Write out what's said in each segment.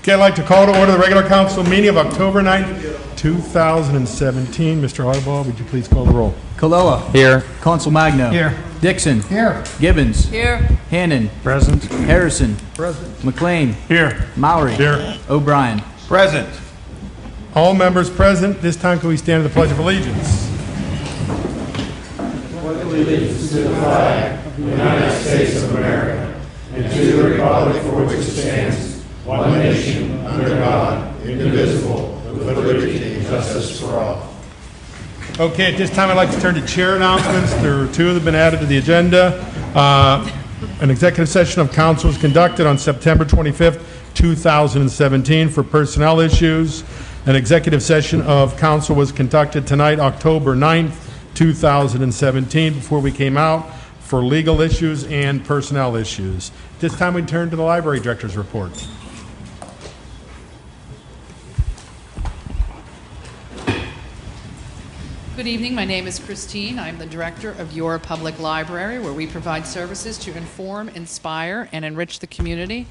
Okay, I'd like to call to order the regular council meeting of October 9th, 2017. Mr. Harbaugh, would you please call the roll? Colella. Here. Consul Magno. Here. Dixon. Here. Gibbons. Here. Hannon. Present. Harrison. Present. McLean. Here. Mowry. Here. O'Brien. Present. All members present. This time can we stand to the Pledge of Allegiance? Okay, at this time I'd like to turn to chair announcements. There are two that have been added to the agenda. An executive session of council was conducted on September 25th, 2017 for personnel issues. An executive session of council was conducted tonight, October 9th, 2017, before we came out for legal issues and personnel issues. This time we turn to the library director's report. Good evening. My name is Christine. I'm the director of Your Public Library, where we provide services to inform, inspire, and enrich the community.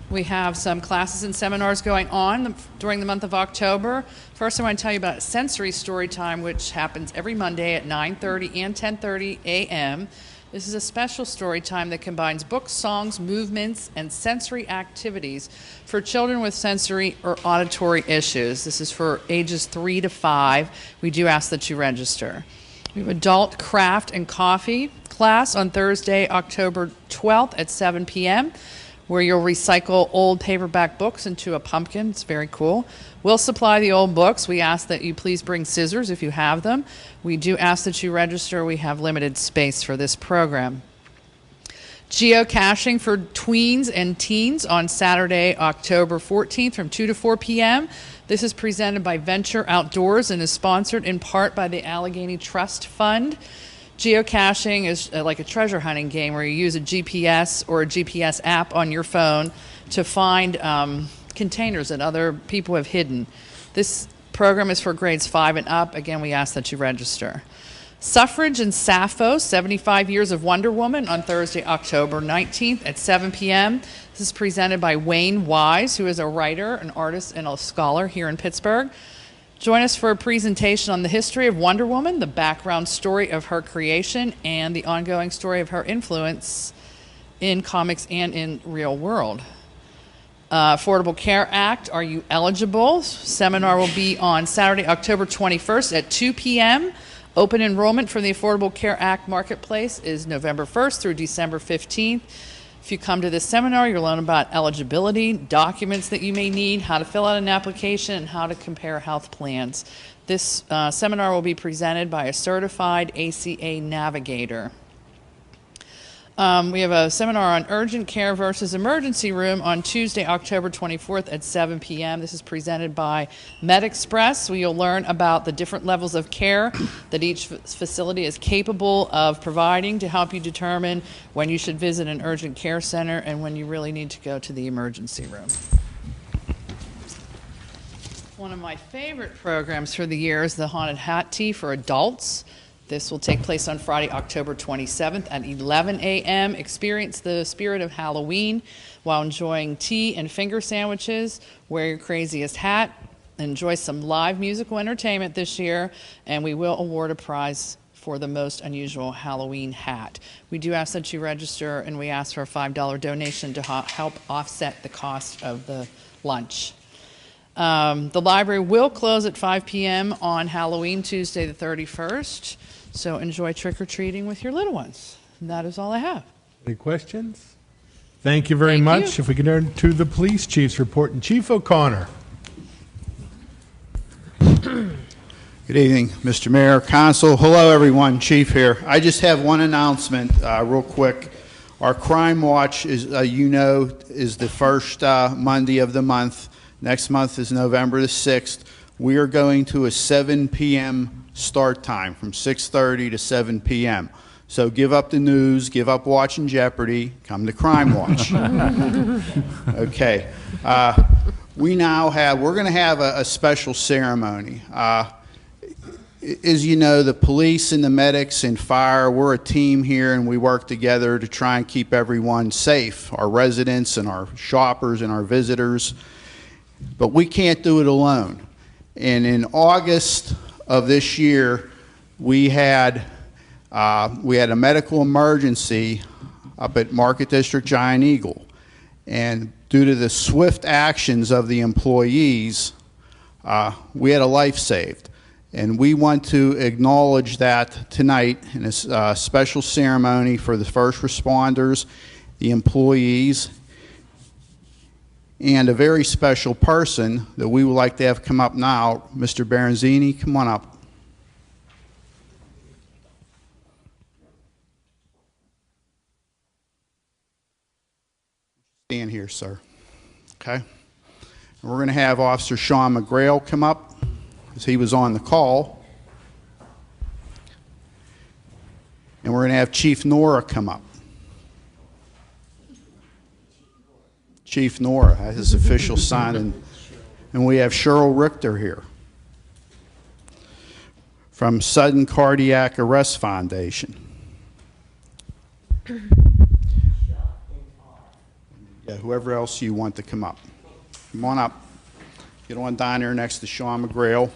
We have some classes and seminars going on during the month of October. First, I want to tell you about Sensory Story Time, which happens every Monday at 9:30 and 10:30 a.m. This is a special story time that combines books, songs, movements, and sensory activities for children with sensory or auditory issues. This is for ages 3 to 5. We do ask that you register. We have adult craft and coffee class on Thursday, October 12th at 7 p.m., where you'll recycle old paperback books into a pumpkin. It's very cool. We'll supply the old books. We ask that you please bring scissors if you have them. We do ask that you register. We have limited space for this program. Geocaching for tweens and teens on Saturday, October 14th from 2 to 4 p.m. This is presented by Venture Outdoors and is sponsored in part by the Allegheny Trust Fund. Geocaching is like a treasure hunting game where you use a GPS or a GPS app on your phone to find containers that other people have hidden. This program is for grades 5 and up. Again, we ask that you register. Suffrage and Sappho, 75 Years of Wonder Woman on Thursday, October 19th at 7 p.m. This is presented by Wayne Wise, who is a writer, an artist, and a scholar here in Pittsburgh. Join us for a presentation on the history of Wonder Woman, the background story of her creation, and the ongoing story of her influence in comics and in real world. Affordable Care Act, are you eligible? Seminar will be on Saturday, October 21st at 2 p.m. Open enrollment for the Affordable Care Act Marketplace is November 1st through December 15th. If you come to this seminar, you'll learn about eligibility, documents that you may need, how to fill out an application, and how to compare health plans. This seminar will be presented by a certified ACA navigator. We have a seminar on urgent care versus emergency room on Tuesday, October 24th at 7 p.m. This is presented by MedExpress, where you'll learn about the different levels of care that each facility is capable of providing to help you determine when you should visit an urgent care center and when you really need to go to the emergency room. One of my favorite programs for the year is the Haunted Hat Tea for adults. This will take place on Friday, October 27th at 11 a.m. Experience the spirit of Halloween while enjoying tea and finger sandwiches. Wear your craziest hat. Enjoy some live musical entertainment this year, and we will award a prize for the most unusual Halloween hat. We do ask that you register, and we ask for a $5 donation to help offset the cost of the lunch. The library will close at 5 p.m. on Halloween, Tuesday the 31st. So enjoy trick-or-treating with your little ones. And that is all I have. Any questions? Thank you very much. If we can turn to the police chief's report. And Chief O'Connor. Good evening, Mr. Mayor, Council. Hello, everyone. Chief here. I just have one announcement real quick. Our Crime Watch, is the first Monday of the month. Next month is November the 6th. We are going to a 7 p.m. start time, from 6:30 to 7 p.m. So give up the news, give up watching Jeopardy, come to Crime Watch. Okay. We're going to have a special ceremony. As you know, the police and the medics and fire, we're a team here, and we work together to try and keep everyone safe, our residents and our shoppers and our visitors. But we can't do it alone. And in August of this year, we had a medical emergency up at Market District Giant Eagle. And due to the swift actions of the employees, we had a life saved. And we want to acknowledge that tonight in a special ceremony for the first responders, the employees, and a very special person that we would like to have come up now, Mr. Baranzini. Come on up. Stand here, sir. Okay. And we're going to have Officer Sean McGrail come up, because he was on the call. And we're going to have Chief Nora come up. Chief Nora has his official sign, and we have Cheryl Richter here from Sudden Cardiac Arrest Foundation. Yeah, whoever else you want to come up. Come on up. Get on down there next to Sean McGrail.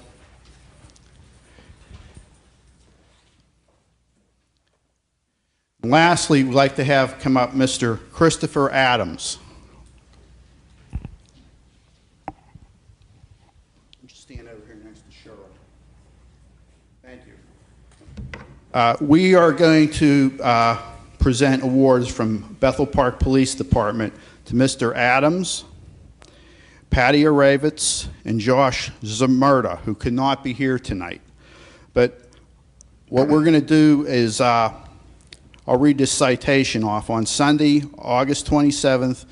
And lastly, we'd like to have come up Mr. Christopher Adams. Just stand over here next to Cheryl. Thank you. We are going to present awards from Bethel Park Police Department to Mr. Adams, Patty Aravitz, and Josh Zamerta, who could not be here tonight. But what we're going to do is, I'll read this citation off. On Sunday, August 27th,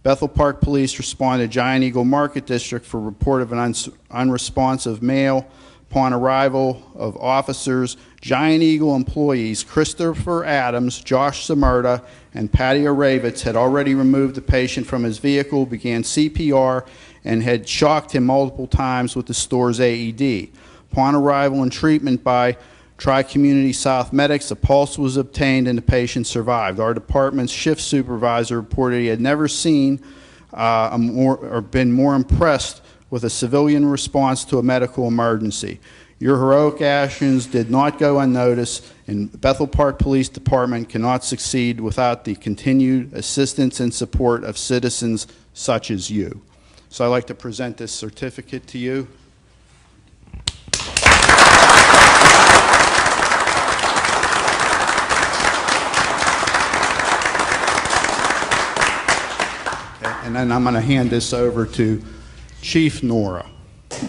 Bethel Park Police responded to Giant Eagle Market District for report of an unresponsive male. Upon arrival of officers, Giant Eagle employees Christopher Adams, Josh Zamerta, and Patty Aravitz had already removed the patient from his vehicle, began CPR, and had shocked him multiple times with the store's AED. Upon arrival and treatment by Tri-Community South Medics, a pulse was obtained and the patient survived. Our department's shift supervisor reported he had never seen or been more impressed with a civilian response to a medical emergency. Your heroic actions did not go unnoticed, and Bethel Park Police Department cannot succeed without the continued assistance and support of citizens such as you. So I'd like to present this certificate to you. Okay, and then I'm going to hand this over to Chief Nora. Did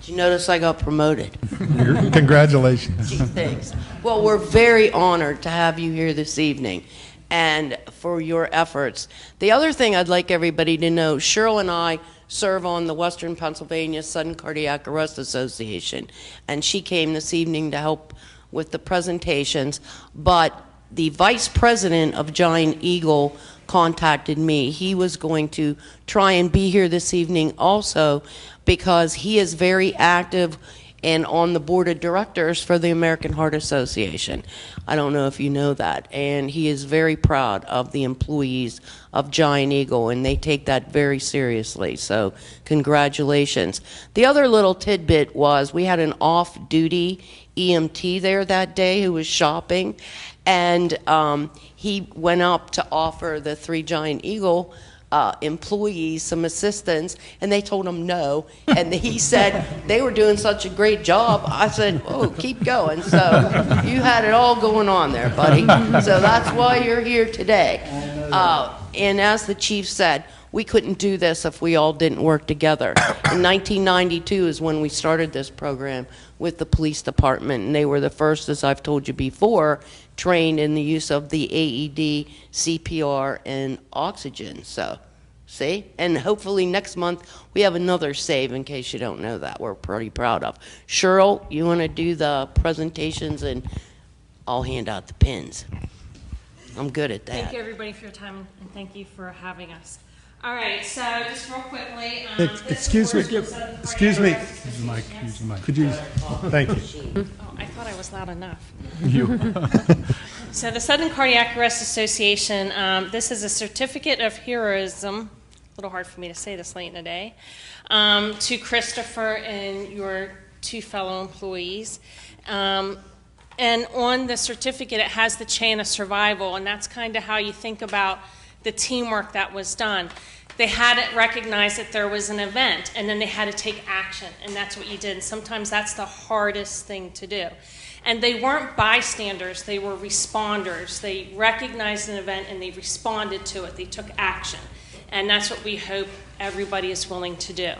you notice I got promoted? Congratulations. Gee, thanks. Well, we're very honored to have you here this evening and for your efforts. The other thing I'd like everybody to know, Cheryl and I serve on the Western Pennsylvania Sudden Cardiac Arrest Association, and she came this evening to help with the presentations, but the vice president of Giant Eagle contacted me. He was going to try and be here this evening also because he is very active and on the board of directors for the American Heart Association. I don't know if you know that. And he is very proud of the employees of Giant Eagle, and they take that very seriously. So congratulations. The other little tidbit was we had an off-duty EMT there that day who was shopping, and he went up to offer the 3 Giant Eagle employees some assistance, and they told him no. And he said they were doing such a great job. I said, oh, keep going. So you had it all going on there, buddy. So that's why you're here today. And as the chief said, we couldn't do this if we all didn't work together. In 1992 is when we started this program with the police department, and they were the first, as I've told you before, trained in the use of the AED, CPR, and oxygen. So, see? And hopefully next month we have another save, in case you don't know that. We're pretty proud of. Cheryl, you want to do the presentations, and I'll hand out the pins. I'm good at that. Thank you, everybody, for your time, and thank you for having us. All right, so just real quickly. Excuse me. Excuse me. Could you? Thank you. Oh, I thought I was loud enough. So the Sudden Cardiac Arrest Association, this is a certificate of heroism little hard for me to say this late in the day, to Christopher and your 2 fellow employees. And on the certificate, it has the chain of survival, and that's kind of how you think about the teamwork that was done. They had to recognize that there was an event, and then they had to take action, and that's what you did. And sometimes that's the hardest thing to do. And they weren't bystanders, they were responders. They recognized an event and they responded to it. They took action. And that's what we hope everybody is willing to do.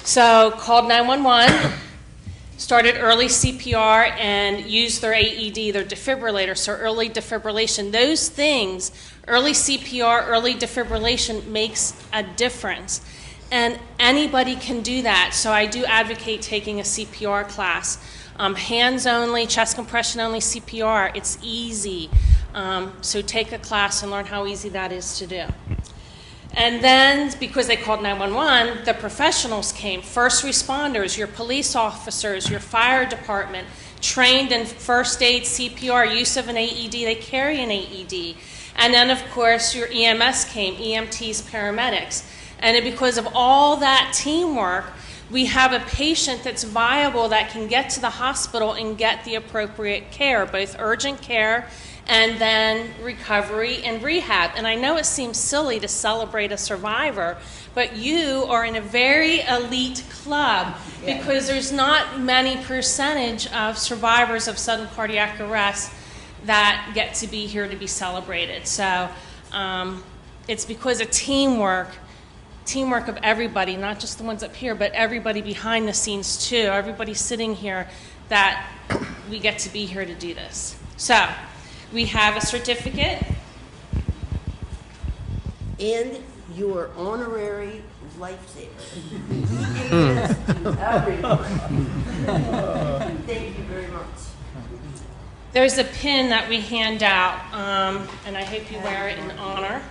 So called 911, started early CPR, and used their AED, their defibrillator, so early defibrillation. Those things, early CPR, early defibrillation, makes a difference. And anybody can do that. So I do advocate taking a CPR class. Hands only, chest compression only CPR. It's easy. So take a class and learn how easy that is to do. And then, because they called 911, the professionals came. First responders, your police officers, your fire department, trained in first aid, CPR, use of an AED. They carry an AED. And then, of course, your EMS came, EMTs, paramedics. And because of all that teamwork, we have a patient that's viable that can get to the hospital and get the appropriate care, both urgent care and then recovery and rehab. And I know it seems silly to celebrate a survivor, but you are in a very elite club because there's not many percentage of survivors of sudden cardiac arrest that get to be here to be celebrated. So it's because of teamwork of everybody, not just the ones up here, but everybody behind the scenes too, everybody sitting here, that we get to be here to do this. So we have a certificate. And your honorary lifesaver. He gives this to everyone. Thank you very much. There's a pin that we hand out, and I hope you wear it in honor,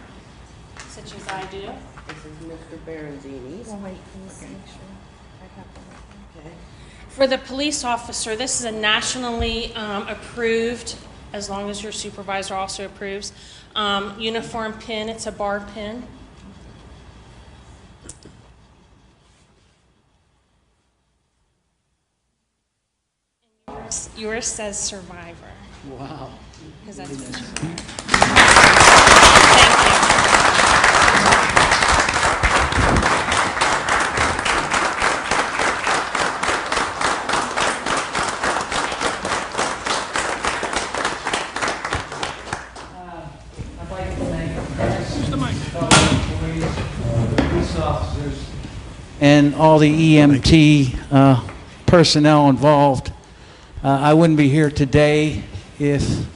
such as I do. This is Mr. Berenzini's. Well, wait, can you make sure I got the right one? Okay. For the police officer, this is a nationally approved, as long as your supervisor also approves, uniform pin. It's a bar pin. Yours says survivor. Wow. Because that's what you Thank I'd like to thank the police officers and all the EMT personnel involved. I wouldn't be here today if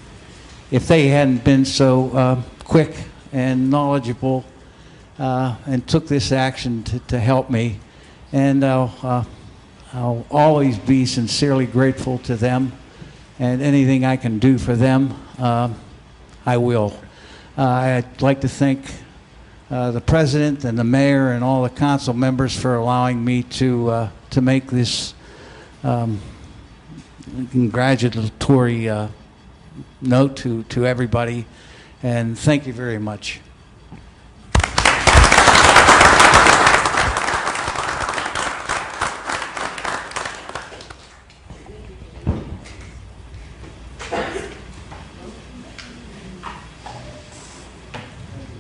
they hadn't been so quick and knowledgeable and took this action to help me. And I'll always be sincerely grateful to them, and anything I can do for them, I will. I'd like to thank the president and the mayor and all the council members for allowing me to make this congratulatory note to everybody, and thank you very much.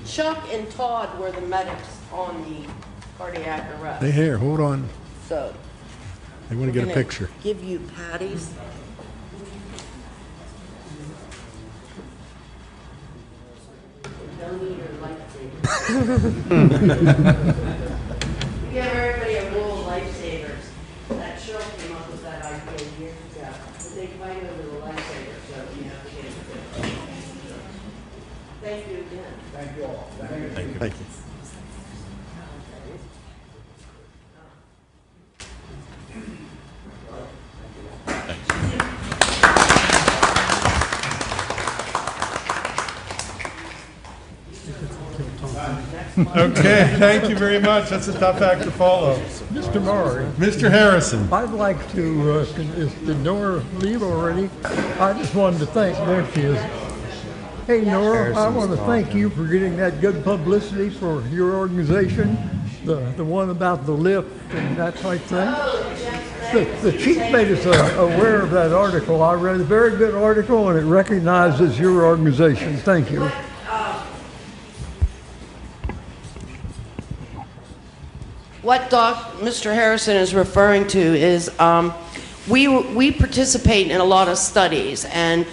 Chuck and Todd were the medics on the cardiac arrest. Hey, here, hold on. So I want to get a gonna picture. give you patties. Don't need your lifesaver. We give everybody a roll of lifesavers. That Cheryl came up with that idea years ago. But they fight over the lifesaver, so you have to get it. Thank you again. Thank you. Thank you. Okay, thank you very much. That's a tough act to follow. Mr. Murray, Mr. Harrison. I'd like to, is Nora leave already? I just wanted to thank, there she is. Hey, Nora, I want to thank you for getting that good publicity for your organization, the one about the lift and that type thing. The chief made us aware of that article. I read a very good article, and it recognizes your organization. Thank you. What Mr. Harrison is referring to is we participate in a lot of studies, and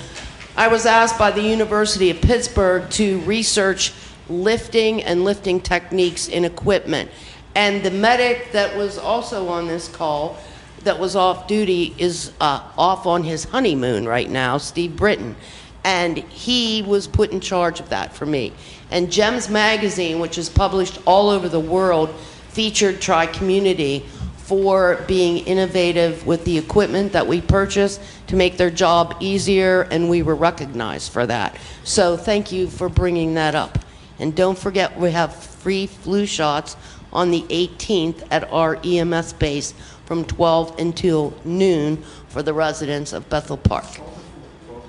I was asked by the University of Pittsburgh to research lifting and lifting techniques in equipment. And the medic that was also on this call that was off duty is off on his honeymoon right now, Steve Britton. And he was put in charge of that for me. And GEMS magazine, which is published all over the world, featured Tri-Community for being innovative with the equipment that we purchased to make their job easier, and we were recognized for that. So thank you for bringing that up. And don't forget, we have free flu shots on the 18th at our EMS base from 12 until noon for the residents of Bethel Park.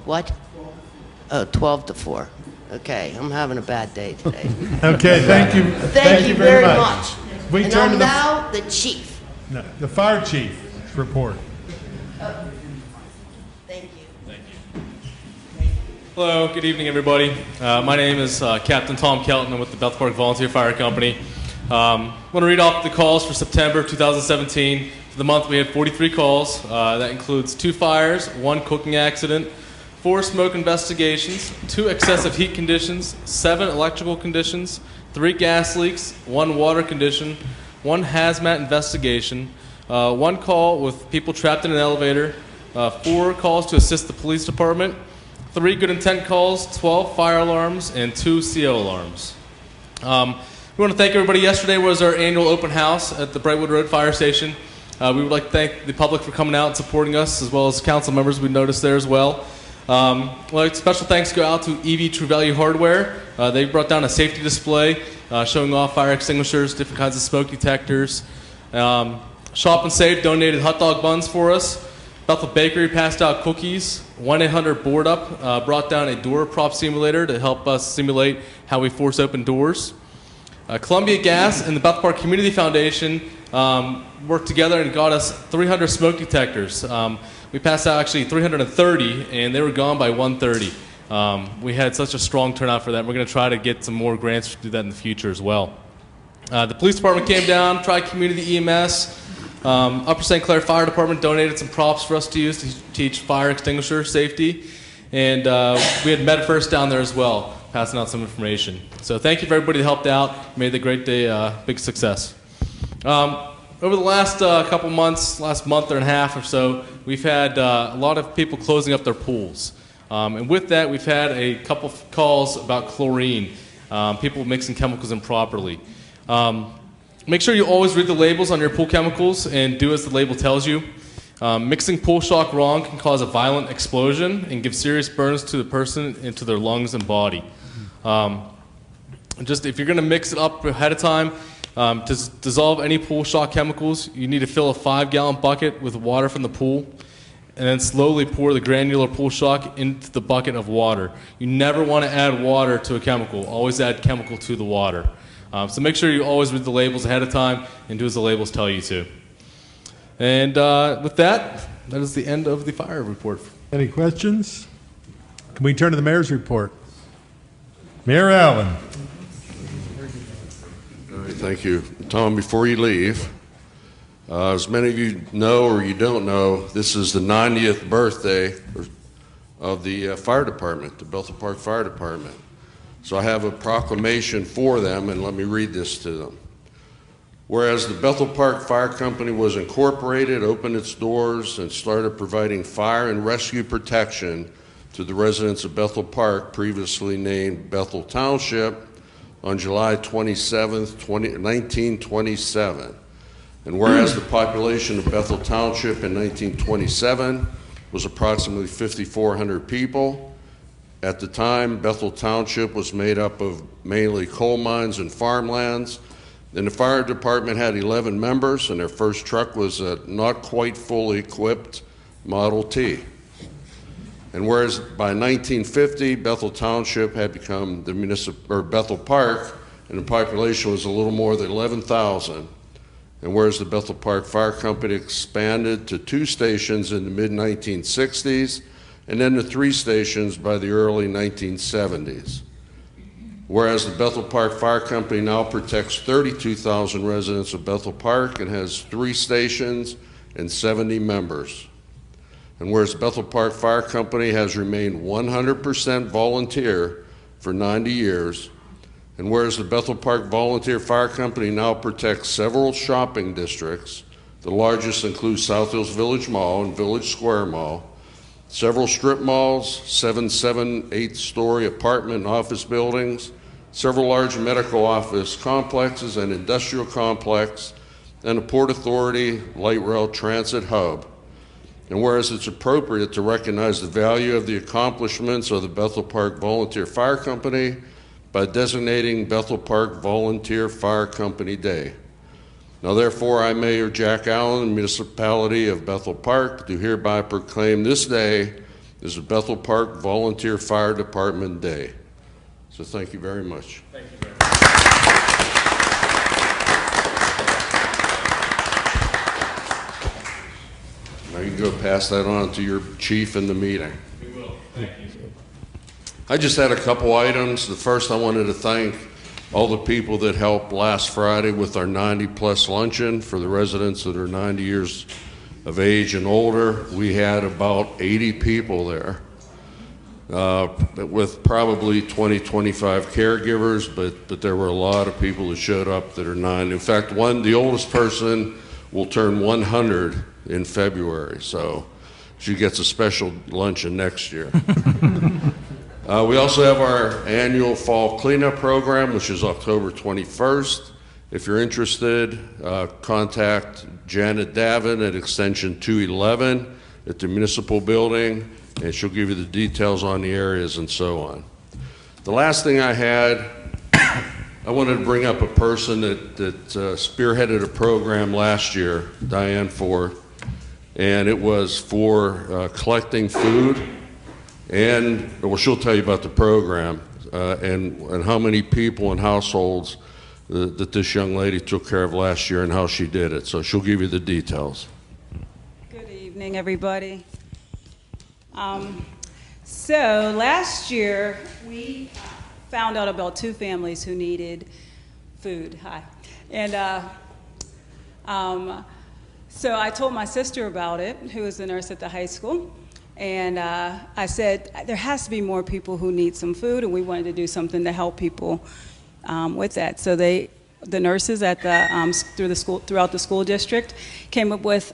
What? Oh, 12 to 4. Okay, I'm having a bad day today. Okay, thank you. Thank you very much. We And turn to I'm the, now the chief. no, the fire chief's report. Thank you. Hello, good evening, everybody. My name is Captain Tom Kelton. I'm with the Bethel Park Volunteer Fire Company. I want to read off the calls for September 2017. For the month, we had 43 calls. That includes 2 fires, 1 cooking accident, 4 smoke investigations, 2 excessive heat conditions, 7 electrical conditions, 3 gas leaks, 1 water condition, 1 hazmat investigation, 1 call with people trapped in an elevator, 4 calls to assist the police department, 3 good intent calls, 12 fire alarms, and 2 CO alarms. We want to thank everybody. Yesterday was our annual open house at the Brightwood Road Fire Station. We would like to thank the public for coming out and supporting us, as well as council members we noticed there as well. Special thanks go out to EV True Value Hardware. They brought down a safety display showing off fire extinguishers, different kinds of smoke detectors. Shop and Save donated hot dog buns for us. Bethel Bakery passed out cookies. 1-800 Board Up brought down a door prop simulator to help us simulate how we force open doors. Columbia Gas and the Bethel Park Community Foundation worked together and got us 300 smoke detectors. We passed out actually 330, and they were gone by 1:30. We had such a strong turnout for that. We're going to try to get some more grants to do that in the future as well. The police department came down, Tri-Community EMS. Upper St. Clair Fire Department donated some props for us to use to teach fire extinguisher safety. And we had MedFirst down there as well, passing out some information. So thank you for everybody that helped out. Made the great day a big success. Over the last couple months, last month and a half or so, we've had a lot of people closing up their pools. And with that, we've had a couple of calls about chlorine, people mixing chemicals improperly. Make sure you always read the labels on your pool chemicals and do as the label tells you. Mixing pool shock wrong can cause a violent explosion and give serious burns to the person and to their lungs and body. Just if you're going to mix it up ahead of time, to dissolve any pool shock chemicals, you need to fill a 5-gallon bucket with water from the pool and then slowly pour the granular pool shock into the bucket of water. You never want to add water to a chemical. Always add chemical to the water. So make sure you always read the labels ahead of time and do as the labels tell you to. And with that, that is the end of the fire report. Any questions? Can we turn to the mayor's report? Mayor Allen. All right, thank you. Tom, before you leave, as many of you know or you don't know, this is the 90th birthday of the fire department, the Bethel Park Fire Department. So I have a proclamation for them, and let me read this to them. Whereas the Bethel Park Fire Company was incorporated, opened its doors, and started providing fire and rescue protection to the residents of Bethel Park, previously named Bethel Township, on July 27th, 1927. And whereas the population of Bethel Township in 1927 was approximately 5,400 people, at the time, Bethel Township was made up of mainly coal mines and farmlands. And the fire department had 11 members, and their first truck was a not quite fully equipped Model T. And whereas by 1950, Bethel Township had become the Bethel Park, and the population was a little more than 11,000. And whereas the Bethel Park Fire Company expanded to 2 stations in the mid-1960s, and then to 3 stations by the early 1970s. Whereas the Bethel Park Fire Company now protects 32,000 residents of Bethel Park and has 3 stations and 70 members. And whereas Bethel Park Fire Company has remained 100% volunteer for 90 years, and whereas the Bethel Park Volunteer Fire Company now protects several shopping districts, the largest include South Hills Village Mall and Village Square Mall, several strip malls, 7, 8-story apartment and office buildings, several large medical office complexes and industrial complex, and a Port Authority light rail transit hub. And whereas it's appropriate to recognize the value of the accomplishments of the Bethel Park Volunteer Fire Company by designating Bethel Park Volunteer Fire Company Day. Now therefore, I, Mayor Jack Allen, Municipality of Bethel Park, do hereby proclaim this day as the Bethel Park Volunteer Fire Department Day. So thank you very much. Thank you very much. Now you can go pass that on to your chief in the meeting. We will. Thank you. I just had a couple items. The first, I wanted to thank all the people that helped last Friday with our 90-plus luncheon for the residents that are 90 years of age and older. We had about 80 people there, with probably 20, 25 caregivers, but there were a lot of people that showed up that are 90. In fact, the oldest person will turn 100 in February, so she gets a special luncheon next year. We also have our annual fall cleanup program, which is October 21st. If you're interested, contact Janet Davin at extension 211 at the municipal building, and she'll give you the details on the areas and so on. The last thing I had, I wanted to bring up a person that spearheaded a program last year, Diane Ford, and it was for collecting food. And well, she'll tell you about the program and how many people and households that this young lady took care of last year and how she did it. So she'll give you the details. Good evening, everybody. So last year we found out about 2 families who needed food. Hi. And so I told my sister about it, who is a nurse at the high school. And I said, there has to be more people who need some food, and we wanted to do something to help people with that. So the nurses at throughout the school district came up with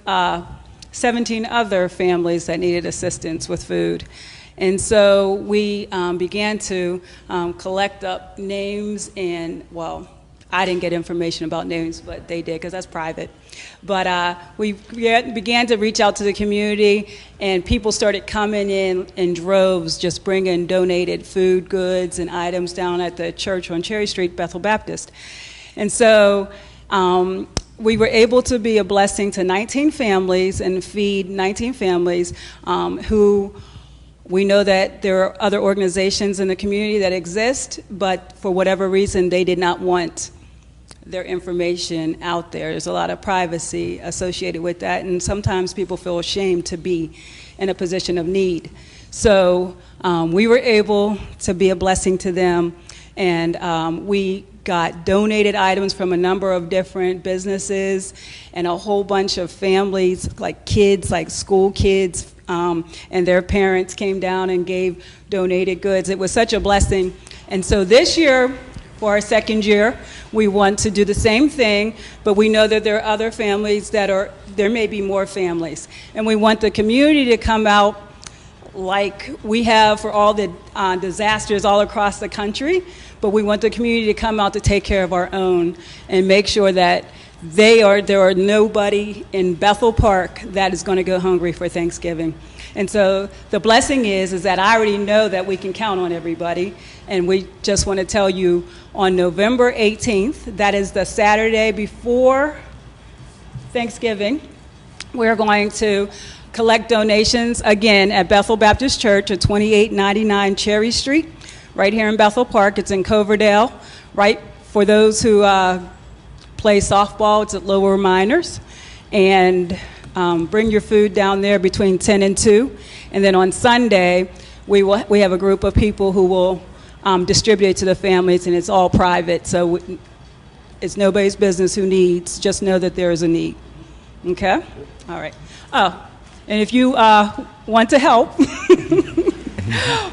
17 other families that needed assistance with food. And so we began to collect up names and, well, I didn't get information about names, but they did because that's private. But we began to reach out to the community, and people started coming in droves, just bringing donated food, goods, and items down at the church on Cherry Street, Bethel Baptist. And so we were able to be a blessing to 19 families and feed 19 families who we know that there are other organizations in the community that exist, but for whatever reason, they did not want their information out there. There's a lot of privacy associated with that, and sometimes people feel ashamed to be in a position of need. So we were able to be a blessing to them, and we got donated items from a number of different businesses and a whole bunch of families, like kids, like school kids, and their parents came down and gave donated goods. It was such a blessing. And so this year, for our second year, we want to do the same thing, but we know that there are other families there may be more families. And we want the community to come out like we have for all the disasters all across the country, but we want the community to come out to take care of our own and make sure that there are nobody in Bethel Park that is going to go hungry for Thanksgiving. And so the blessing is that I already know that we can count on everybody, and we just want to tell you on November 18th, that is the Saturday before Thanksgiving, we're going to collect donations, again, at Bethel Baptist Church at 2899 Cherry Street, right here in Bethel Park. It's in Coverdale, right? For those who play softball, it's at Lower Miners. And bring your food down there between 10 and 2. And then on Sunday, we have a group of people who will distribute it to the families, and it's all private, so it's nobody's business who needs. Just know that there is a need. Okay? All right. Oh, and if you want to help,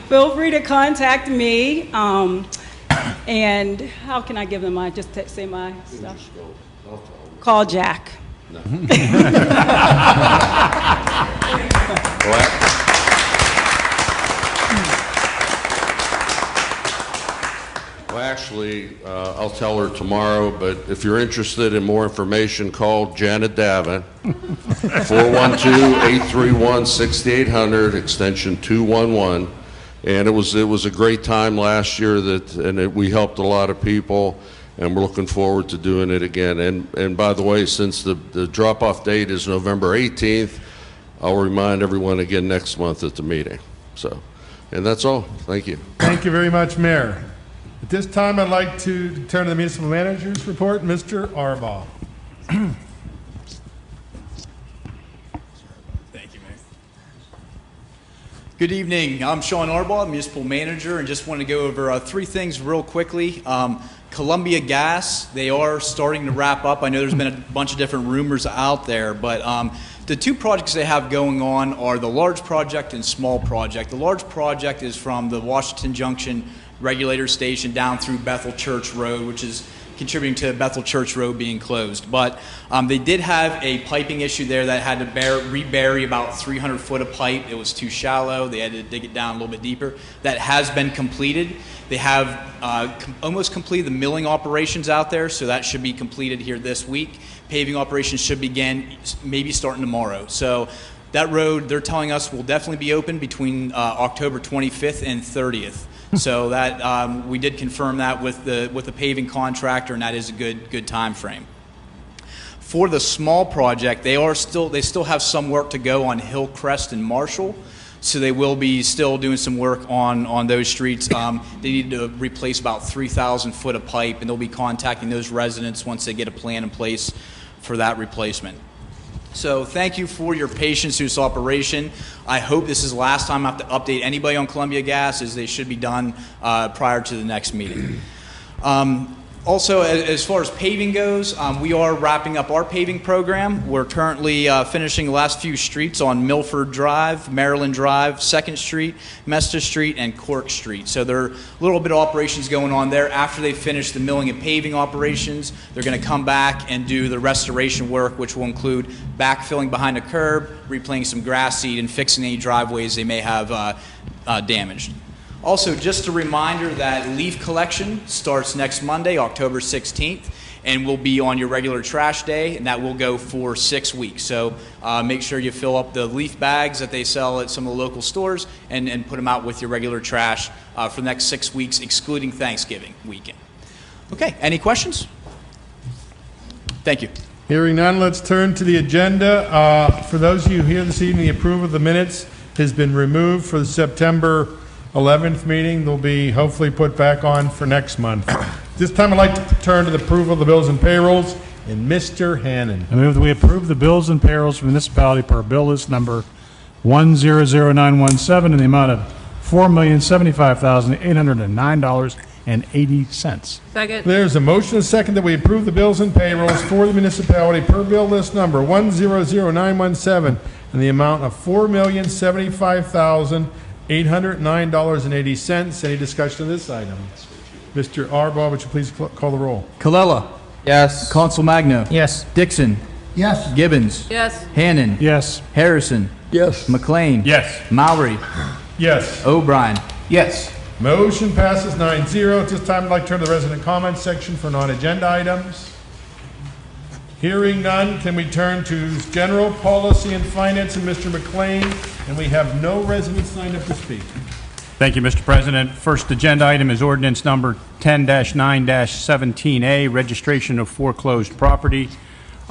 feel free to contact me. And how can I give them my, just say my stuff? Call Jack. No. Well, actually, I'll tell her tomorrow, but if you're interested in more information, call Janet Davin, 412-831-6800, extension 211. And it was a great time last year we helped a lot of people, and we're looking forward to doing it again. And by the way, since the drop-off date is November 18th, I'll remind everyone again next month at the meeting. So, and that's all. Thank you. Thank you very much, Mayor. At this time, I'd like to turn to the municipal manager's report. Mr. Arbaugh. Thank you, Mayor. Good evening. I'm Sean Arbaugh, municipal manager, and just want to go over three things real quickly. Columbia Gas, they are starting to wrap up. I know there's been a bunch of different rumors out there, but the two projects they have going on are the large project and small project. The large project is from the Washington Junction regulator station down through Bethel Church Road, which is contributing to Bethel Church Road being closed. But they did have a piping issue there that had to rebury about 300 foot of pipe. It was too shallow. They had to dig it down a little bit deeper. That has been completed. They have almost completed the milling operations out there, so that should be completed here this week. Paving operations should begin maybe starting tomorrow. So that road, they're telling us, will definitely be open between October 25th and 30th. So that we did confirm that with the paving contractor, and that is a good time frame. For the small project, they still have some work to go on Hillcrest and Marshall, so they will be still doing some work on those streets. They need to replace about 3,000 foot of pipe, and they'll be contacting those residents once they get a plan in place for that replacement. So thank you for your patience through this operation. I hope this is the last time I have to update anybody on Columbia Gas, as they should be done prior to the next meeting. Also, as far as paving goes, we are wrapping up our paving program. We're currently finishing the last few streets on Milford Drive, Maryland Drive, 2nd Street, Mesta Street, and Cork Street. So there are a little bit of operations going on there. After they finish the milling and paving operations, they're going to come back and do the restoration work, which will include backfilling behind the curb, replanting some grass seed, and fixing any driveways they may have damaged. Also, just a reminder that leaf collection starts next Monday, October 16th, and will be on your regular trash day, and that will go for 6 weeks. So make sure you fill up the leaf bags that they sell at some of the local stores and put them out with your regular trash for the next 6 weeks, excluding Thanksgiving weekend. Okay, any questions? Thank you. Hearing none, let's turn to the agenda. For those of you here this evening, the approval of the minutes has been removed for the September 11th meeting. They'll be hopefully put back on for next month. This time I'd like to turn to the approval of the bills and payrolls, and Mr. Hannon. I move that we approve the bills and payrolls for municipality per bill list number 100917 in the amount of $4,075,809.80. Second. There's a motion and a second that we approve the bills and payrolls for the municipality per bill list number 100917 in the amount of $4,075,809.80. Any discussion of this item? Mr. Arbaugh, would you please call the roll? Colella. Yes. Consul Magno. Yes. Dixon. Yes. Gibbons. Yes. Hannon. Yes. Harrison. Yes. McLean. Yes. Mowry. Yes. O'Brien. Yes. Motion passes 9-0. At this time, I'd like to turn to the resident comments section for non-agenda items. Hearing none, can we turn to general policy and finance and Mr. McLean? And we have no residents signed up to speak. Thank you, Mr. President. First agenda item is ordinance number 10-9-17A, registration of foreclosed property.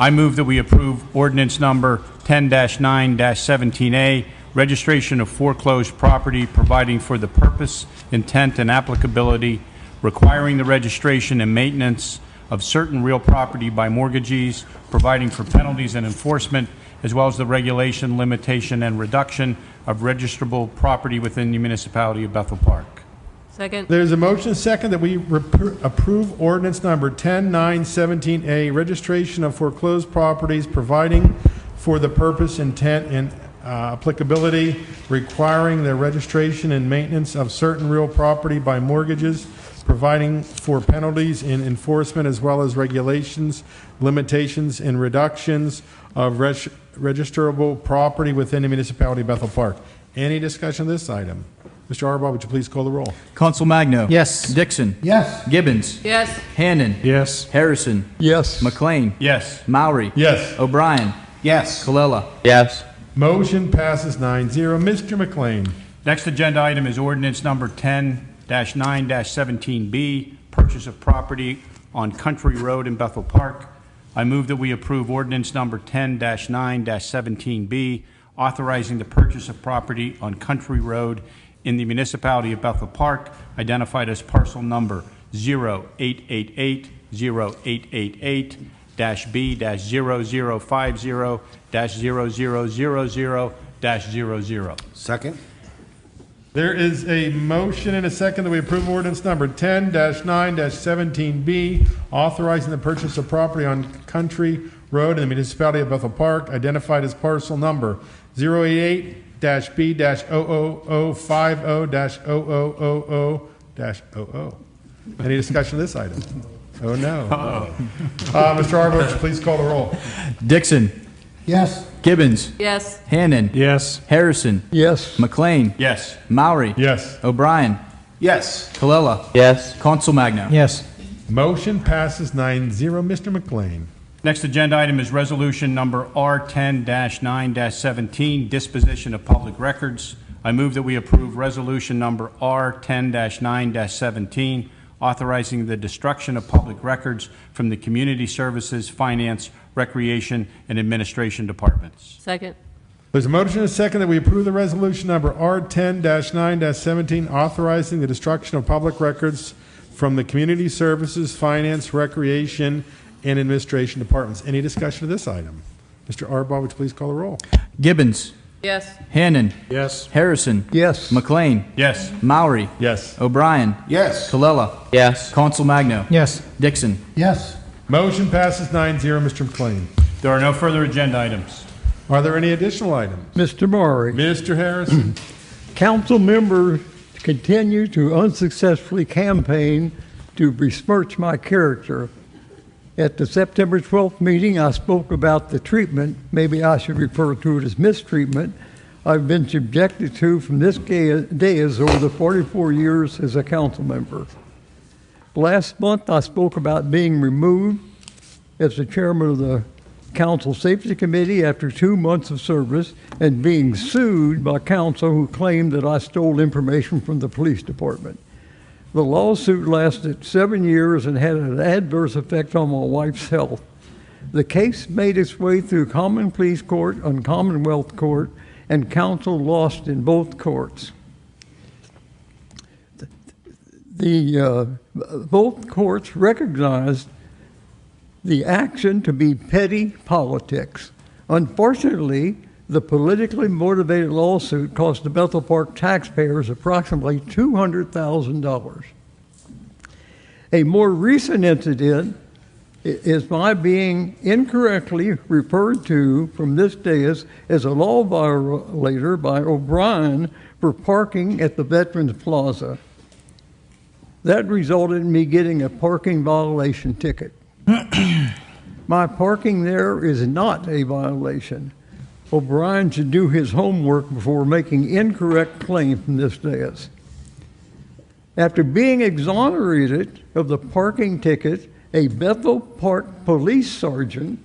I move that we approve ordinance number 10-9-17A, registration of foreclosed property, providing for the purpose, intent, and applicability, requiring the registration and maintenance of certain real property by mortgagees, providing for penalties and enforcement, as well as the regulation, limitation, and reduction of registrable property within the municipality of Bethel Park. Second. There's a motion second that we approve ordinance number 10-9-17A, registration of foreclosed properties, providing for the purpose, intent, and applicability, requiring the registration and maintenance of certain real property by mortgages, providing for penalties and enforcement, as well as regulations, limitations, and reductions of registrable property within the municipality of Bethel Park. Any discussion of this item? Mr. Arbaugh, would you please call the roll? Counsel Magno. Yes. Dixon. Yes. Gibbons. Yes. Hannon. Yes. Harrison. Yes. McLean. Yes. Maury. Yes. O'Brien. Yes. Colella. Yes. Motion passes 9-0. Mr. McLean. Next agenda item is ordinance number 10-9-17B, purchase of property on Country Road in Bethel Park. I move that we approve ordinance number 10-9-17B, authorizing the purchase of property on Country Road in the municipality of Bethel Park, identified as parcel number 0888-0888-B-0050-0000-00. Second. There is a motion and a second that we approve ordinance number 10-9-17B, authorizing the purchase of property on Country Road in the municipality of Bethel Park, identified as parcel number 088-B-0050-0000-00. Any discussion of this item? Oh, no. Mr. Arbaugh, would you please call the roll? Dixon. Yes. Gibbons. Yes. Hannon. Yes. Harrison. Yes. McLean. Yes. Maury. Yes. O'Brien. Yes. Colella. Yes. Counsel Magno. Yes. Motion passes 9-0. Mr. McLean. Next agenda item is resolution number R10-9-17, disposition of public records. I move that we approve resolution number R10-9-17, authorizing the destruction of public records from the Community Services, Finance, Recreation, and Administration Departments. Second. There's a motion and a second that we approve the resolution number R10-9-17, authorizing the destruction of public records from the Community Services, Finance, Recreation, and Administration Departments. Any discussion of this item? Mr. Arbaugh, would you please call the roll? Gibbons. Yes. Hannon. Yes. Harrison. Yes. McLean. Yes. Maury. Yes. O'Brien. Yes. Colella. Yes. Counsel Magno. Yes. Dixon. Yes. Motion passes 9-0. Mr. McLean. There are no further agenda items. Are there any additional items? Mr. Maury. Mr. Harrison. Council members continue to unsuccessfully campaign to besmirch my character. At the September 12th meeting, I spoke about the treatment, maybe I should refer to it as mistreatment, I've been subjected to from this dais over the 44 years as a council member. Last month, I spoke about being removed as the chairman of the Council Safety Committee after 2 months of service and being sued by council who claimed that I stole information from the police department. The lawsuit lasted 7 years and had an adverse effect on my wife's health. The case made its way through Common Pleas Court and Commonwealth Court, and counsel lost in both courts. Both courts recognized the action to be petty politics. Unfortunately, the politically motivated lawsuit cost the Bethel Park taxpayers approximately $200,000. A more recent incident is my being incorrectly referred to from this dais as a law violator by O'Brien for parking at the Veterans Plaza. That resulted in me getting a parking violation ticket. My parking there is not a violation. O'Brien should do his homework before making incorrect claim from this dais. After being exonerated of the parking ticket, a Bethel Park police sergeant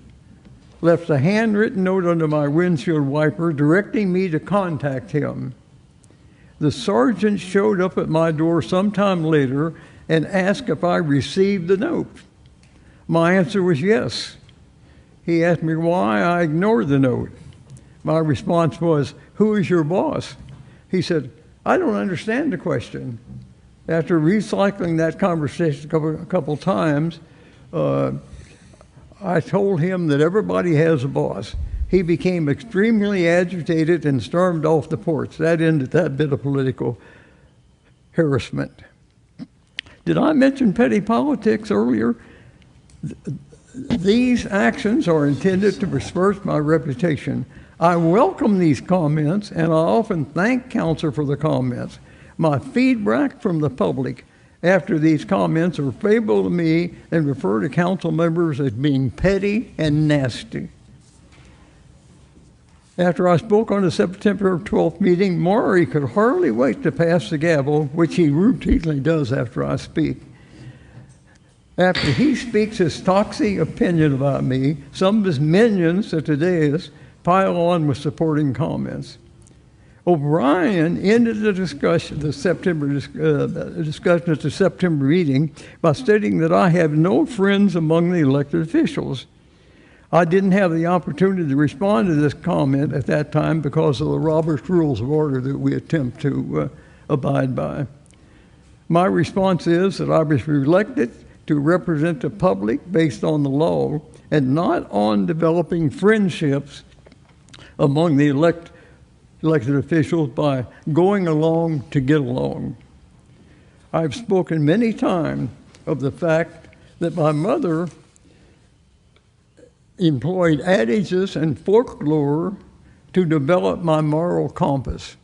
left a handwritten note under my windshield wiper directing me to contact him. The sergeant showed up at my door sometime later and asked if I received the note. My answer was yes. He asked me why I ignored the note. My response was, "Who is your boss?" He said, "I don't understand the question." After recycling that conversation a couple times, I told him that everybody has a boss. He became extremely agitated and stormed off the porch. That ended that bit of political harassment. Did I mention petty politics earlier? These actions are intended to besmirch my reputation. I welcome these comments, and I often thank council for the comments. My feedback from the public after these comments are favorable to me and refer to council members as being petty and nasty. After I spoke on the September 12th meeting, Maury could hardly wait to pass the gavel, which he routinely does after I speak. After he speaks his toxic opinion about me, some of his minions at today's pile on with supporting comments. O'Brien ended the discussion, discussion at the September meeting by stating that I have no friends among the elected officials. I didn't have the opportunity to respond to this comment at that time because of the Robert's Rules of Order that we attempt to abide by. My response is that I was elected to represent the public based on the law and not on developing friendships among the elected officials by going along to get along. I've spoken many times of the fact that my mother employed adages and folklore to develop my moral compass.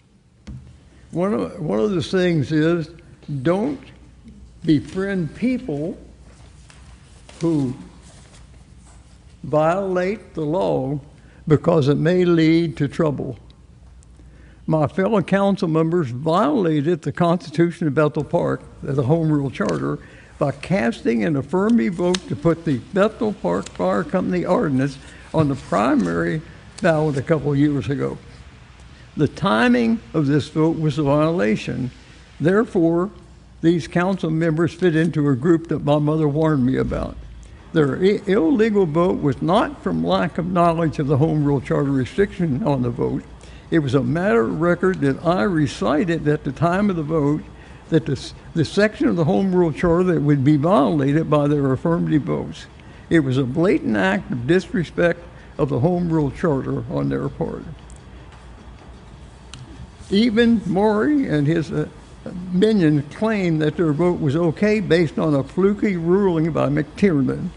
One of the things is don't befriend people who violate the law because it may lead to trouble. My fellow council members violated the Constitution of Bethel Park, the Home Rule Charter, by casting an affirmative vote to put the Bethel Park Fire Company ordinance on the primary ballot a couple of years ago. The timing of this vote was a violation. Therefore, these council members fit into a group that my mother warned me about. Their illegal vote was not from lack of knowledge of the Home Rule Charter restriction on the vote. It was a matter of record that I recited at the time of the vote that the section of the Home Rule Charter that would be violated by their affirmative votes. It was a blatant act of disrespect of the Home Rule Charter on their part. Even Maury and his minions claimed that their vote was okay based on a fluky ruling by McTiernan.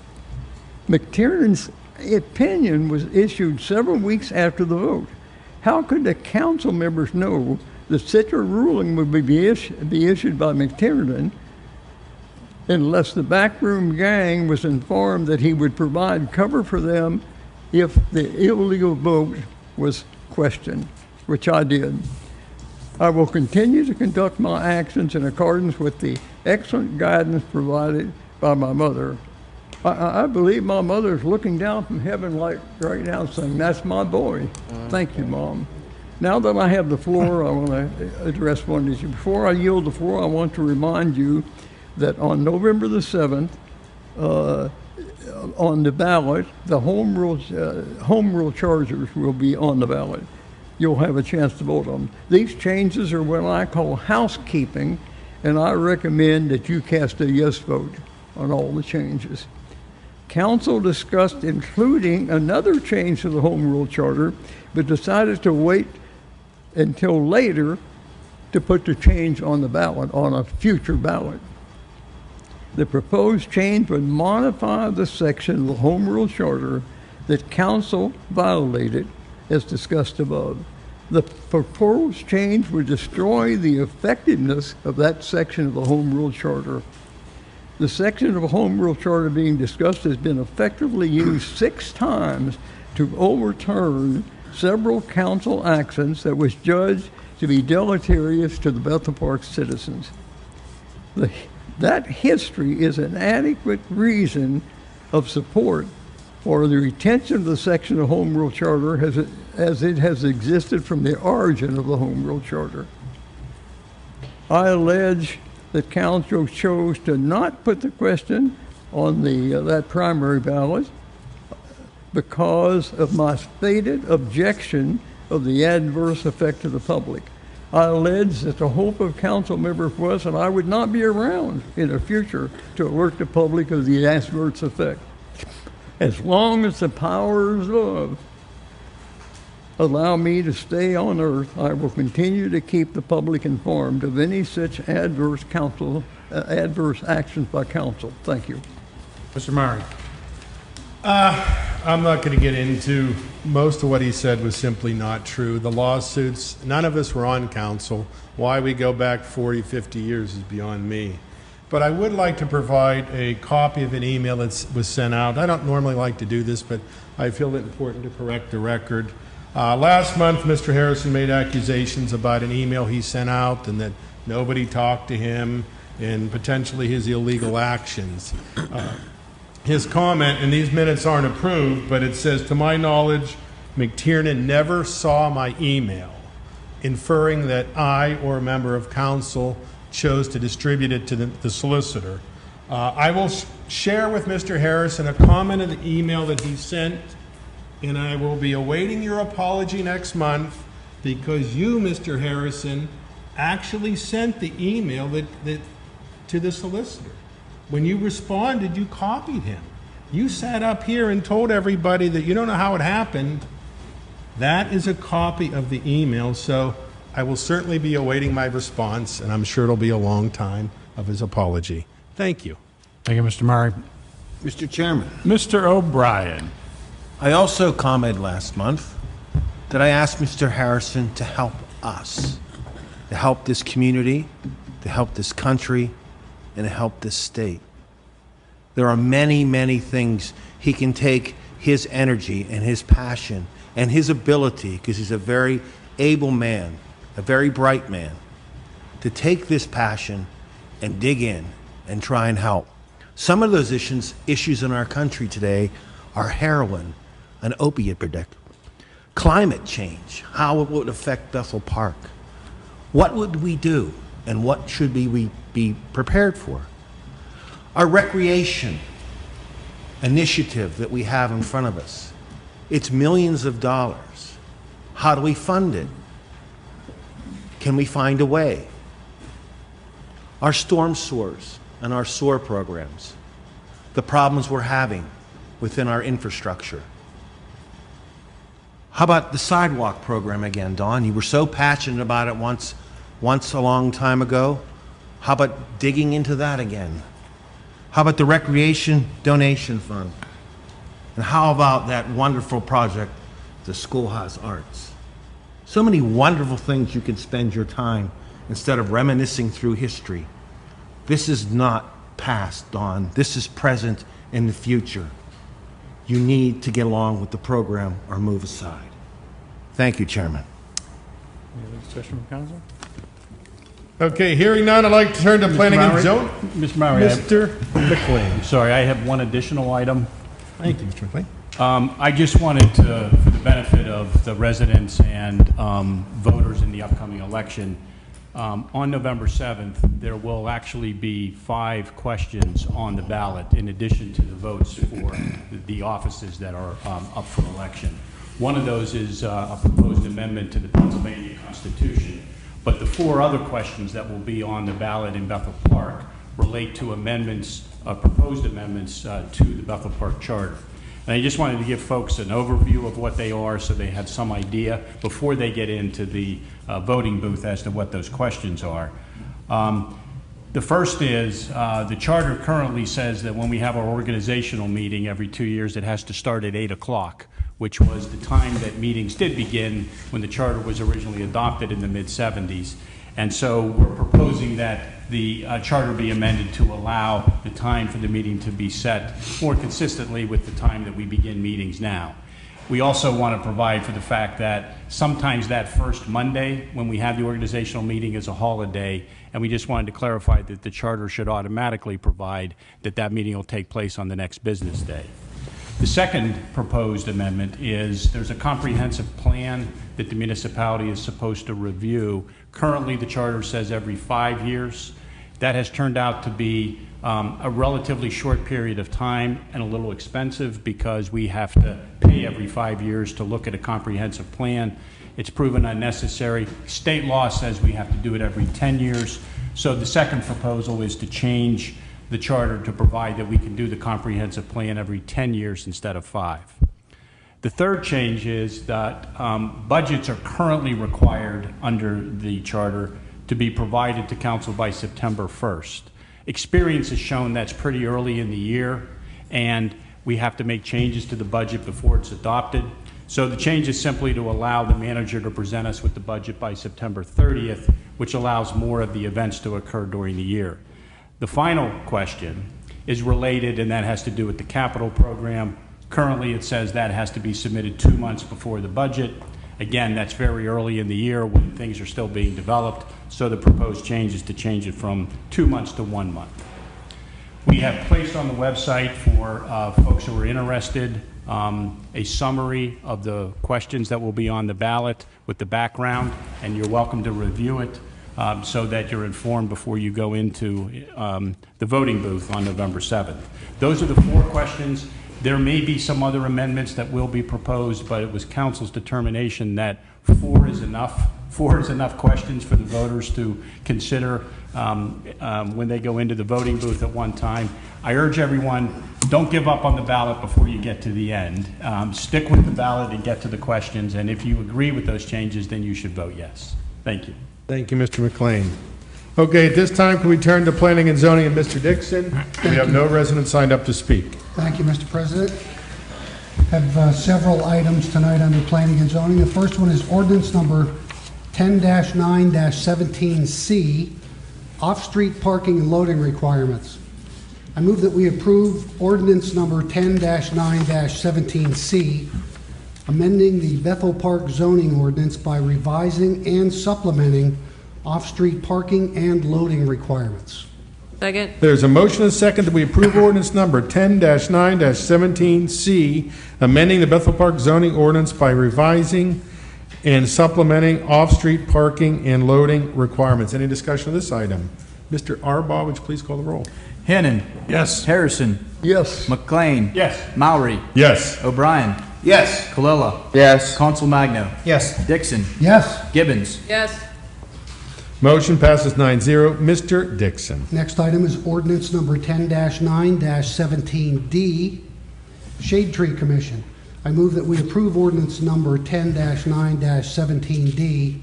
McTiernan's opinion was issued several weeks after the vote. How could the council members know that such a ruling would be issued by McTiernan unless the backroom gang was informed that he would provide cover for them if the illegal vote was questioned, which I did. I will continue to conduct my actions in accordance with the excellent guidance provided by my mother. I believe my mother is looking down from heaven like right now saying, "That's my boy." Thank you, Mom. Now that I have the floor, I want to address one issue. Before I yield the floor, I want to remind you that on November the 7th, on the ballot, the home rule charters will be on the ballot. You'll have a chance to vote on them. These changes are what I call housekeeping, and I recommend that you cast a yes vote on all the changes. Council discussed including another change to the Home Rule Charter, but decided to wait until later to put the change on the ballot, on a future ballot. The proposed change would modify the section of the Home Rule Charter that Council violated, as discussed above. The proposed change would destroy the effectiveness of that section of the Home Rule Charter. The section of the Home Rule Charter being discussed has been effectively used 6 times to overturn several council actions that was judged to be deleterious to the Bethel Park citizens. That history is an adequate reason of support for the retention of the section of Home Rule Charter as it has existed from the origin of the Home Rule Charter. I allege that Council chose to not put the question on that primary ballot because of my stated objection of the adverse effect to the public. I allege that the hope of council members was that I would not be around in the future to alert the public of the adverse effect. As long as the powers of allow me to stay on earth, I will continue to keep the public informed of any such adverse actions by council. Thank you. Mr. Murray. I'm not going to get into most of what he said was simply not true. The lawsuits, none of us were on council. Why we go back 40, 50 years is beyond me. But I would like to provide a copy of an email that was sent out. I don't normally like to do this, but I feel it important to correct the record. Last month, Mr. Harrison made accusations about an email he sent out and that nobody talked to him and potentially his illegal actions. His comment, and these minutes aren't approved, but it says, to my knowledge, McTiernan never saw my email, inferring that I or a member of council chose to distribute it to the solicitor. I will share with Mr. Harrison a comment of the email that he sent, and I will be awaiting your apology next month because you, Mr. Harrison, actually sent the email to the solicitor. When you responded, you copied him. You sat up here and told everybody that you don't know how it happened. That is a copy of the email, so I will certainly be awaiting my response, and I'm sure it'll be a long time, of his apology. Thank you. Thank you, Mr. Murray. Mr. Chairman. Mr. O'Brien. I also commented last month that I asked Mr. Harrison to help us, to help this community, to help this country, and to help this state. There are many, many things he can take his energy and his passion and his ability, because he's a very able man, a very bright man, to take this passion and dig in and try and help. Some of those issues in our country today are heroin, an opiate addict, climate change, how it would affect Bethel Park. What would we do, and what should we be prepared for? Our recreation initiative that we have in front of us, it's millions of dollars. How do we fund it? Can we find a way? Our storm sewers and our sewer programs, the problems we're having within our infrastructure. How about the sidewalk program again, Don? You were so passionate about it once a long time ago. How about digging into that again? How about the recreation donation fund? And how about that wonderful project, the Schoolhouse Arts? So many wonderful things you can spend your time instead of reminiscing through history. This is not past, Don. This is present in the future. You need to get along with the program or move aside. Thank you, Chairman. Any other discussion from council? Okay, hearing none, I'd like to turn to planning and zone. Mr. Murray. Mr. McLean. Sorry, I have one additional item. Thank you, Mr. McLean. I just wanted to, for the benefit of the residents and voters in the upcoming election, on November 7th, there will actually be 5 questions on the ballot in addition to the votes for the offices that are up for election. One of those is a proposed amendment to the Pennsylvania Constitution, but the 4 other questions that will be on the ballot in Bethel Park relate to amendments, proposed amendments to the Bethel Park Charter. And I just wanted to give folks an overview of what they are so they have some idea before they get into the voting booth as to what those questions are. The first is the charter currently says that when we have our organizational meeting every 2 years, it has to start at 8 o'clock, which was the time that meetings did begin when the charter was originally adopted in the mid-70s. And so we're proposing that the charter be amended to allow the time for the meeting to be set more consistently with the time that we begin meetings now. We also want to provide for the fact that sometimes that first Monday when we have the organizational meeting is a holiday, and we just wanted to clarify that the charter should automatically provide that that meeting will take place on the next business day. The second proposed amendment is there's a comprehensive plan that the municipality is supposed to review. Currently, the charter says every 5 years. That has turned out to be a relatively short period of time and a little expensive because we have to pay every 5 years to look at a comprehensive plan. It's proven unnecessary. State law says we have to do it every 10 years. So the second proposal is to change the charter to provide that we can do the comprehensive plan every 10 years instead of 5. The third change is that budgets are currently required under the charter to be provided to council by September 1st. Experience has shown that's pretty early in the year, and we have to make changes to the budget before it's adopted. So the change is simply to allow the manager to present us with the budget by September 30th, which allows more of the events to occur during the year. The final question is related, and that has to do with the capital program. Currently, it says that has to be submitted 2 months before the budget. Again, that's very early in the year when things are still being developed, so the proposed change is to change it from 2 months to 1 month. We have placed on the website for folks who are interested a summary of the questions that will be on the ballot with the background, and you're welcome to review it so that you're informed before you go into the voting booth on November 7th. Those are the 4 questions. There may be some other amendments that will be proposed, but it was council's determination that 4 is enough. 4 is enough questions for the voters to consider when they go into the voting booth at one time. I urge everyone, don't give up on the ballot before you get to the end. Stick with the ballot and get to the questions, and if you agree with those changes, then you should vote yes. Thank you. Thank you, Mr. McLean. Okay, at this time, can we turn to planning and zoning and Mr. Dixon? We have no residents signed up to speak. Thank you, Mr. President. I have several items tonight under planning and zoning. The first one is ordinance number 10-9-17C, off-street parking and loading requirements. I move that we approve ordinance number 10-9-17C, amending the Bethel Park zoning ordinance by revising and supplementing off-street parking and loading requirements. Second. There's a motion and a second that we approve ordinance number 10-9-17C, amending the Bethel Park zoning ordinance by revising and supplementing off-street parking and loading requirements. Any discussion of this item? Mr. Arbaugh, would you please call the roll? Hannon. Yes. Harrison. Yes. McLean. Yes. Mowry. Yes. O'Brien. Yes. Colella. Yes. Consul Magno. Yes. Dixon. Yes. Gibbons. Yes. Motion passes 9-0. Mr. Dixon. Next item is ordinance number 10-9-17D, Shade Tree Commission. I move that we approve ordinance number 10-9-17D,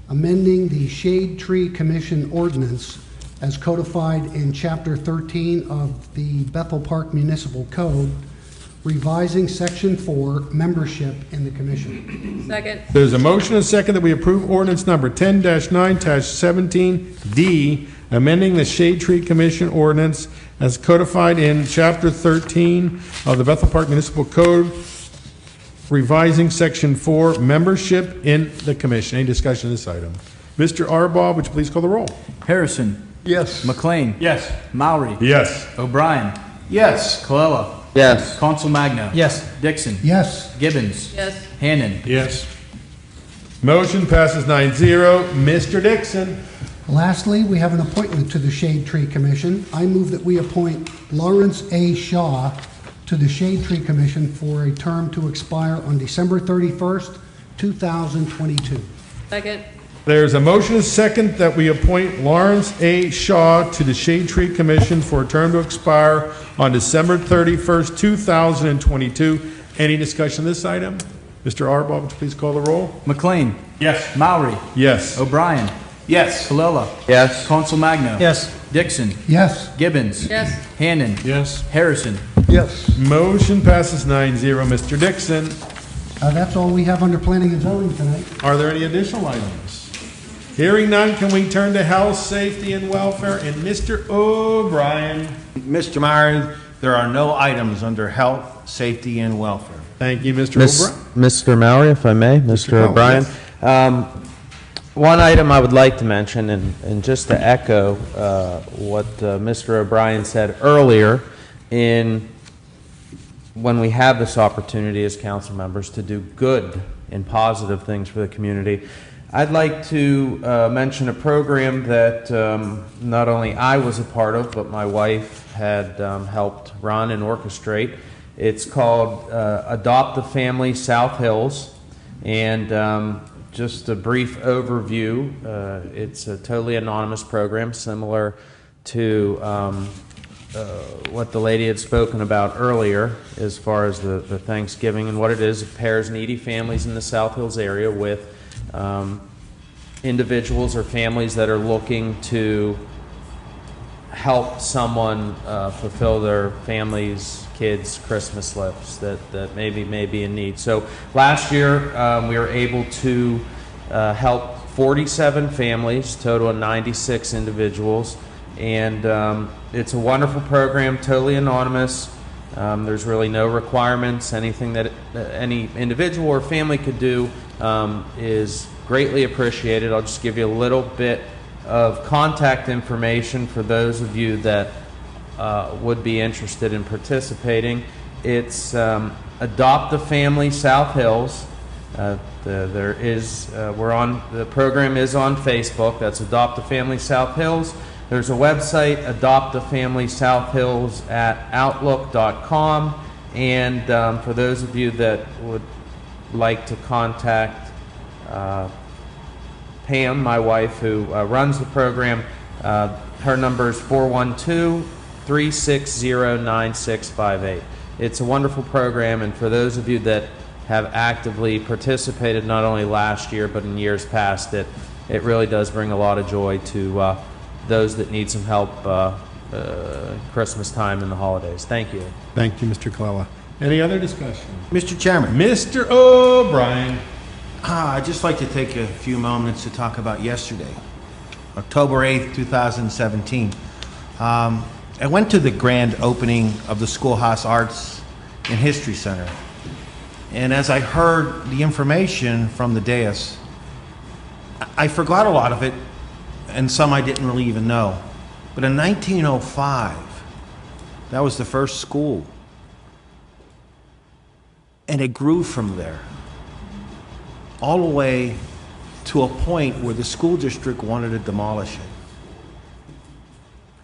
amending the Shade Tree Commission ordinance as codified in Chapter 13 of the Bethel Park Municipal Code, revising Section 4, membership in the commission. Second. There's a motion and a second that we approve ordinance number 10-9-17D, amending the Shade Tree Commission ordinance as codified in Chapter 13 of the Bethel Park Municipal Code, revising Section 4, membership in the commission. Any discussion of this item? Mr. Arbaugh, would you please call the roll? Harrison. Yes. McLean. Yes. Mowry. Yes. O'Brien. Yes. Colella. Yes. Consul Magno. Yes. Dixon. Yes. Gibbons. Yes. Hannon. Yes. Motion passes 9-0. Mr. Dixon. Lastly, we have an appointment to the Shade Tree Commission. I move that we appoint Lawrence A. Shaw to the Shade Tree Commission for a term to expire on December 31st, 2022. Second. There's a motion and a second that we appoint Lawrence A. Shaw to the Shade Tree Commission for a term to expire on December 31st, 2022. Any discussion of this item? Mr. Arbaugh, would you please call the roll? McLean. Yes. Mowry. Yes. O'Brien. Yes. Colella. Yes. Consul Magno. Yes. Dixon. Yes. Gibbons. Yes. Hannon. Yes. Harrison. Yes. Motion passes 9-0. Mr. Dixon. That's all we have under planning and zoning tonight. Are there any additional items? Hearing none, can we turn to health, safety, and welfare? And Mr. O'Brien. Mr. Meyer, there are no items under health, safety, and welfare. Thank you, Mr. O'Brien. Mr. Mowry, if I may, Mr. O'Brien. One item I would like to mention, and just to echo what Mr. O'Brien said earlier, when we have this opportunity as council members to do good and positive things for the community, I'd like to mention a program that not only I was a part of, but my wife had helped run and orchestrate. It's called Adopt a Family South Hills, and just a brief overview, it's a totally anonymous program similar to what the lady had spoken about earlier as far as the Thanksgiving, and what it is, it pairs needy families in the South Hills area with individuals or families that are looking to help someone fulfill their family's kids' Christmas lists that maybe may be in need. So last year we were able to help 47 families, total of 96 individuals, and it's a wonderful program, totally anonymous. There's really no requirements. Anything that any individual or family could do is greatly appreciated. I'll just give you a little bit of contact information for those of you that would be interested in participating. It's Adopt a Family South Hills. The program is on Facebook. That's Adopt a Family South Hills. There's a website, Adopt a Family South Hills at outlook.com. And for those of you that would like to contact Pam, my wife, who runs the program, her number is 412-360-9658. It's a wonderful program, and for those of you that have actively participated not only last year but in years past, it really does bring a lot of joy to those that need some help Christmas time and the holidays. Thank you. Thank you, Mr. Colella. Any other discussion? Mr. Chairman. Mr. O'Brien. I'd just like to take a few moments to talk about yesterday, October 8th, 2017. I went to the grand opening of the Schoolhouse Arts and History Center, and as I heard the information from the dais, I forgot a lot of it, and some I didn't really even know. But in 1905, that was the first school, and it grew from there, all the way to a point where the school district wanted to demolish it.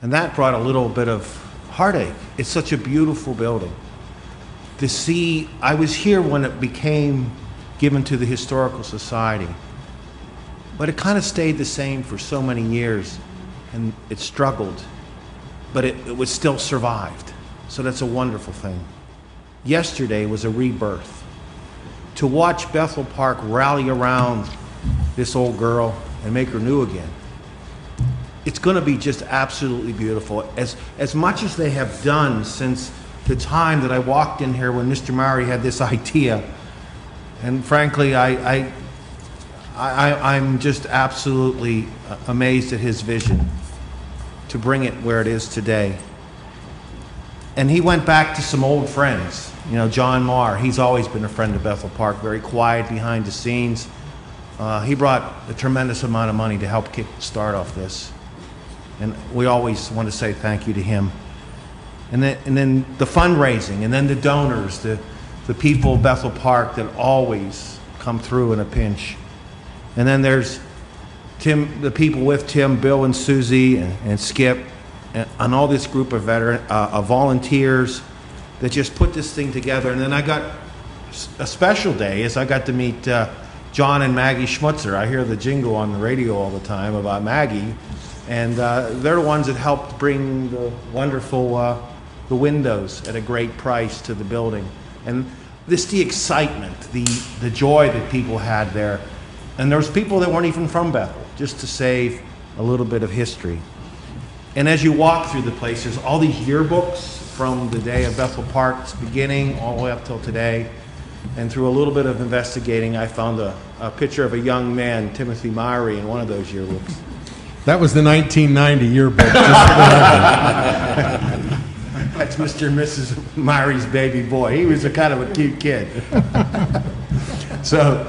And that brought a little bit of heartache. It's such a beautiful building. To see, I was here when it became given to the Historical Society, but it kind of stayed the same for so many years, and it struggled, but it was still survived. So that's a wonderful thing. Yesterday was a rebirth. To watch Bethel Park rally around this old girl and make her new again, it's going to be just absolutely beautiful. As much as they have done since the time that I walked in here when Mr. Murray had this idea, and frankly, I'm just absolutely amazed at his vision to bring it where it is today. And he went back to some old friends. You know, John Marr, he's always been a friend of Bethel Park, very quiet behind the scenes. He brought a tremendous amount of money to help kick start off this. And we always want to say thank you to him. And then the fundraising, and then the donors, the people of Bethel Park that always come through in a pinch. And then there's Tim, the people with Tim, Bill and Susie and Skip, and all this group of volunteers that just put this thing together. And then I got a special day is I got to meet John and Maggie Schmutzer. I hear the jingle on the radio all the time about Maggie, and they're the ones that helped bring the wonderful the windows at a great price to the building. And the excitement, the joy that people had there. And there was people that weren't even from Bethel, just to save a little bit of history. And as you walk through the places, all these yearbooks from the day of Bethel Park's beginning all the way up till today. And through a little bit of investigating, I found a picture of a young man, Timothy Myrie, in one of those yearbooks. That was the 1990 yearbook. That's Mr. and Mrs. Myrie's baby boy. He was a kind of a cute kid. So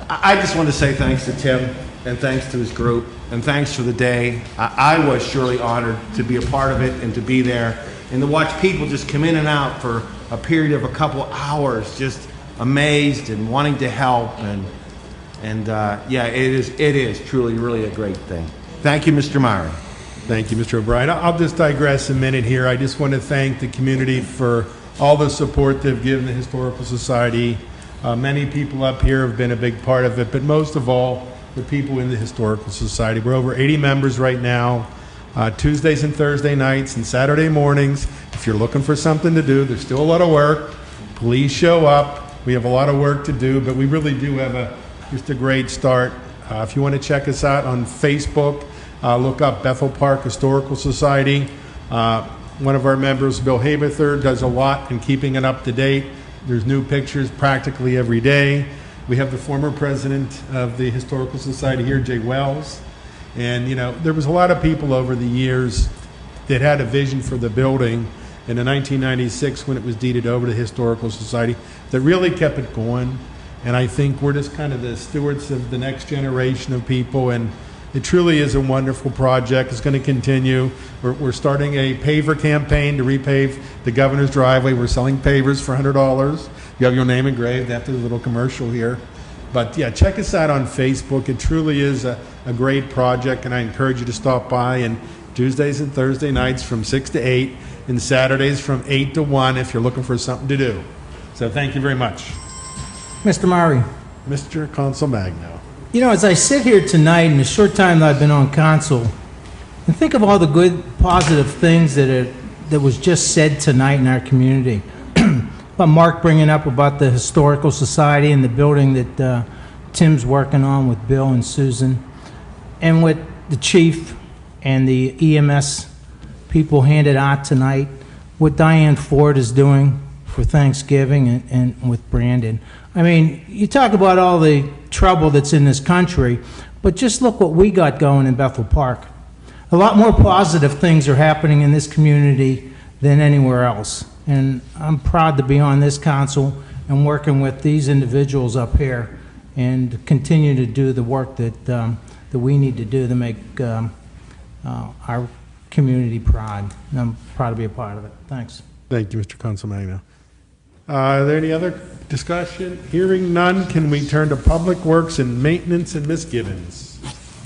I just want to say thanks to Tim, and thanks to his group, and thanks for the day. I was surely honored to be a part of it and to be there, and to watch people just come in and out for a period of a couple hours, just amazed and wanting to help. And And yeah, it is truly, really a great thing. Thank you, Mr. Myrie. Thank you, Mr. O'Brien. I'll just digress a minute here. I just want to thank the community for all the support they've given the Historical Society. Many people up here have been a big part of it, but most of all, the people in the Historical Society. We're over 80 members right now, Tuesdays and Thursday nights and Saturday mornings. If you're looking for something to do, there's still a lot of work. Please show up. We have a lot of work to do, but we really do have just a great start. If you want to check us out on Facebook, look up Bethel Park Historical Society. One of our members, Bill Haberthur, does a lot in keeping it up to date. There's new pictures practically every day. We have the former president of the Historical Society here, Jay Wells. And, there was a lot of people over the years that had a vision for the building in 1996 when it was deeded over to the Historical Society that really kept it going. And I think we're just kind of the stewards of the next generation of people, and it truly is a wonderful project. It's going to continue. We're starting a paver campaign to repave the governor's driveway. We're selling pavers for $100. You have your name engraved after the little commercial here. But yeah, check us out on Facebook. It truly is a great project, and I encourage you to stop by. And Tuesdays and Thursday nights from 6 to 8, and Saturdays from 8 to 1 if you're looking for something to do. So thank you very much. Mr. Myrie. Mr. Consul Magno. As I sit here tonight in the short time that I've been on council, and think of all the good, positive things that was just said tonight in our community. About Mark bringing up about the Historical Society and the building that Tim's working on with Bill and Susan, and what the chief and the EMS people handed out tonight, what Diane Ford is doing for Thanksgiving and with Brandon. I mean, you talk about all the trouble that's in this country, but just look what we got going in Bethel Park. A lot more positive things are happening in this community than anywhere else. And I'm proud to be on this council and working with these individuals up here and continue to do the work that we need to do to make our community proud. And I'm proud to be a part of it. Thanks. Thank you, Mr. Consul Magno. Are there any other discussion? Hearing none, can we turn to Public Works and Maintenance and Ms. Gibbons?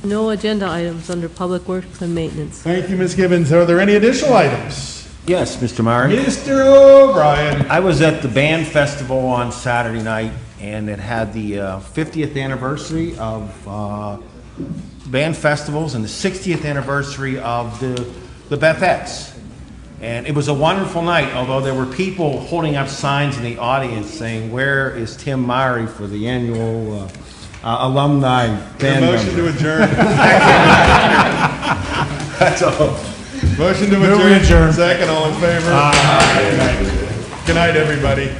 No agenda items under Public Works and Maintenance. Thank you, Ms. Gibbons. Are there any additional items? Yes, Mr. Myrie. Mr. O'Brien. I was at the band festival on Saturday night, and it had the 50th anniversary of band festivals and the 60th anniversary of the Bethettes. And it was a wonderful night, although there were people holding up signs in the audience saying, "Where is Tim Myrie for the annual alumni band member?" Motion to adjourn. That's all. Motion to adjourn. Second, all in favor? Good night, everybody.